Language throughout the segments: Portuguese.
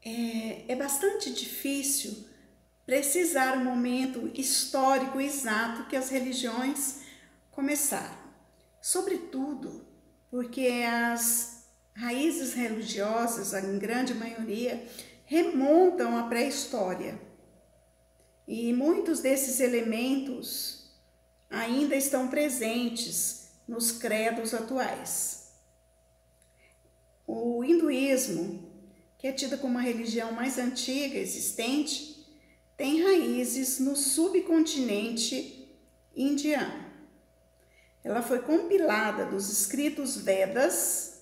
É bastante difícil precisar o momento histórico exato que as religiões começaram. Sobretudo porque as raízes religiosas, em grande maioria, remontam à pré-história. E muitos desses elementos ainda estão presentes nos credos atuais. O hinduísmo, que é tida como a religião mais antiga existente, tem raízes no subcontinente indiano. Ela foi compilada dos escritos Vedas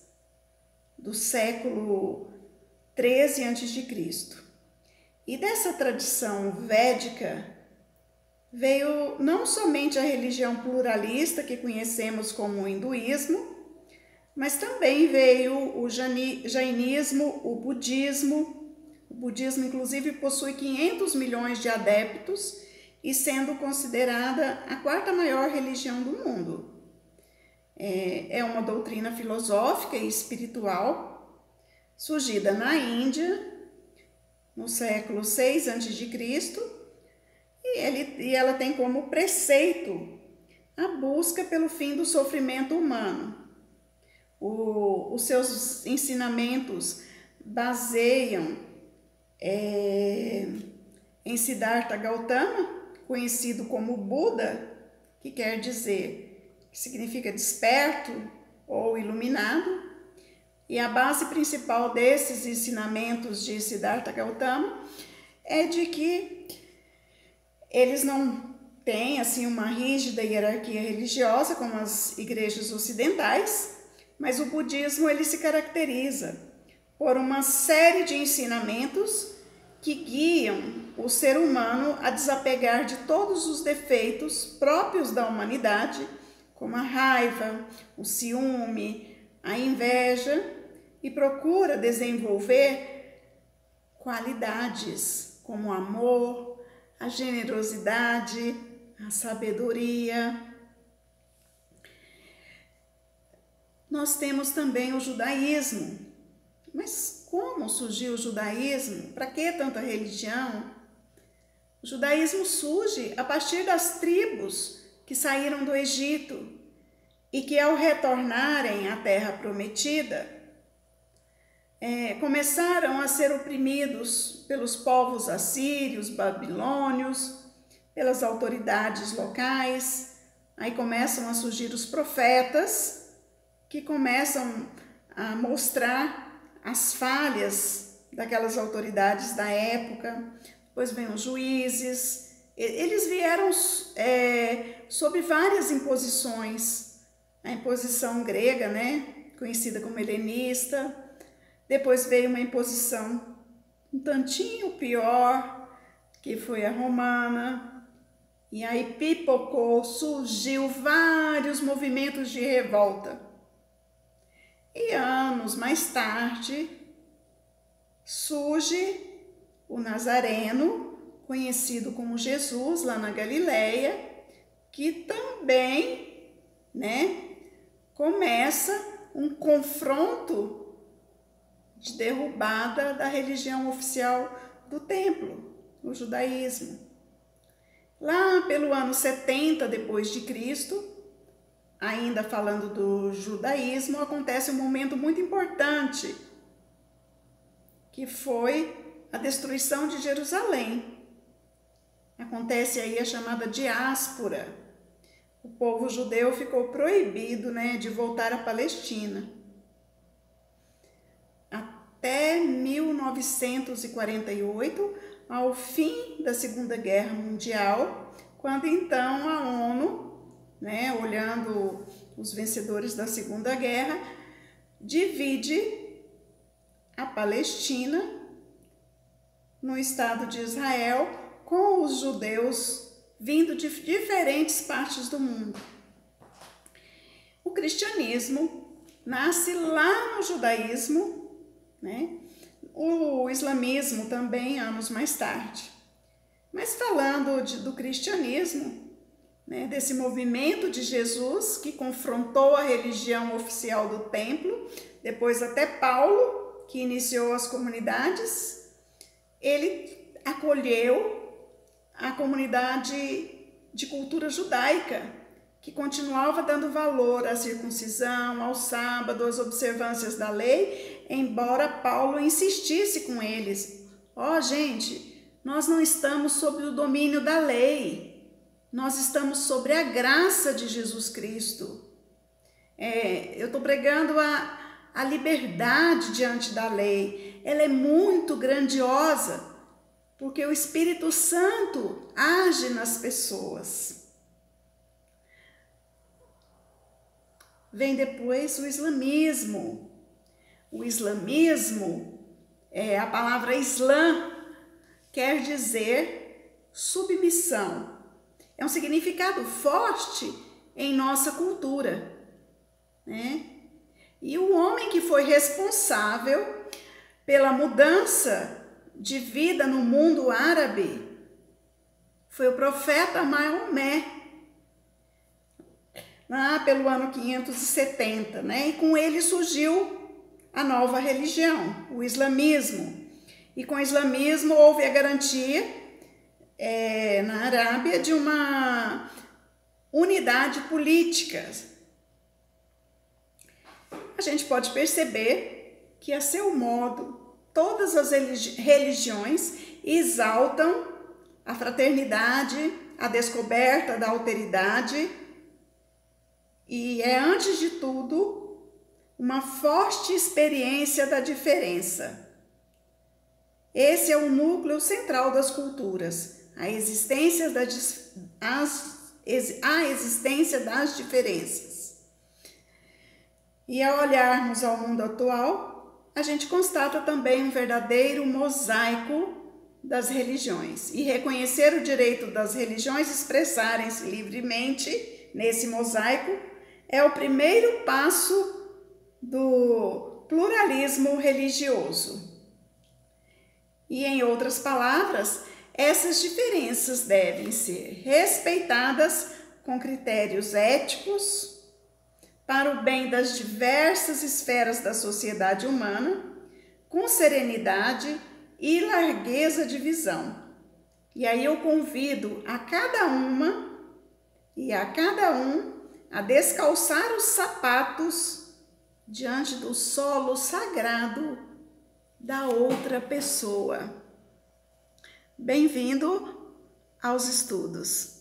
do século 13 a.C. E dessa tradição védica veio não somente a religião pluralista que conhecemos como o hinduísmo, mas também veio o jainismo, o budismo. O budismo, inclusive, possui 500 milhões de adeptos e sendo considerada a quarta maior religião do mundo. É uma doutrina filosófica e espiritual surgida na Índia no século 6 a.C. e ela tem como preceito a busca pelo fim do sofrimento humano. Os seus ensinamentos baseiam em Siddhartha Gautama, conhecido como Buda, que quer dizer, que significa desperto ou iluminado. E a base principal desses ensinamentos de Siddhartha Gautama é de que eles não têm assim uma rígida hierarquia religiosa como as igrejas ocidentais, mas o budismo ele se caracteriza por uma série de ensinamentos que guiam o ser humano a desapegar de todos os defeitos próprios da humanidade, como a raiva, o ciúme, a inveja, e procura desenvolver qualidades como o amor, a generosidade, a sabedoria. Nós temos também o judaísmo. Mas como surgiu o judaísmo? Para que tanta religião? O judaísmo surge a partir das tribos que saíram do Egito e que, ao retornarem à terra prometida, começaram a ser oprimidos pelos povos assírios, babilônios, pelas autoridades locais. Aí começam a surgir os profetas, que começam a mostrar as falhas daquelas autoridades da época. Depois vem os juízes. Eles vieram sob várias imposições. A imposição grega, conhecida como helenista. Depois veio uma imposição um tantinho pior, que foi a romana. E aí surgiu vários movimentos de revolta. E anos mais tarde, surge o Nazareno, conhecido como Jesus, lá na Galileia, que também, começa um confronto de derrubada da religião oficial do templo, o judaísmo. Lá pelo ano 70 depois de Cristo, ainda falando do judaísmo, acontece um momento muito importante, que foi a destruição de Jerusalém. Acontece aí a chamada diáspora. O povo judeu ficou proibido, de voltar à Palestina. Até 1948, ao fim da Segunda Guerra Mundial, quando então a ONU, olhando os vencedores da Segunda Guerra, divide a Palestina no Estado de Israel com os judeus vindo de diferentes partes do mundo. O cristianismo nasce lá no judaísmo, o islamismo também anos mais tarde. Mas falando do cristianismo, desse movimento de Jesus que confrontou a religião oficial do templo, depois até Paulo, que iniciou as comunidades ele acolheu a comunidade de cultura judaica, que continuava dando valor à circuncisão, ao sábado, às observâncias da lei, embora Paulo insistisse com eles. Gente, nós não estamos sob o domínio da lei, nós estamos sobre a graça de Jesus Cristo. Eu estou pregando a liberdade diante da lei. Ela é muito grandiosa, porque o Espírito Santo age nas pessoas. Vem depois o islamismo. O islamismo, a palavra islã, quer dizer submissão. É um significado forte em nossa cultura, né? E o homem que foi responsável pela mudança de vida no mundo árabe foi o profeta Maomé, lá pelo ano 570, né? E com ele surgiu a nova religião, o islamismo. E com o islamismo houve a garantia na Arábia de uma unidade política. A gente pode perceber que, a seu modo, todas as religiões exaltam a fraternidade, a descoberta da alteridade, e é, antes de tudo, uma forte experiência da diferença. Esse é o núcleo central das culturas, a existência das diferenças. E ao olharmos ao mundo atual, a gente constata também um verdadeiro mosaico das religiões. E reconhecer o direito das religiões expressarem-se livremente nesse mosaico é o primeiro passo do pluralismo religioso. E, em outras palavras, essas diferenças devem ser respeitadas com critérios éticos para o bem das diversas esferas da sociedade humana, com serenidade e largueza de visão. E aí eu convido a cada uma e a cada um a descalçar os sapatos diante do solo sagrado da outra pessoa. Bem-vindo aos estudos.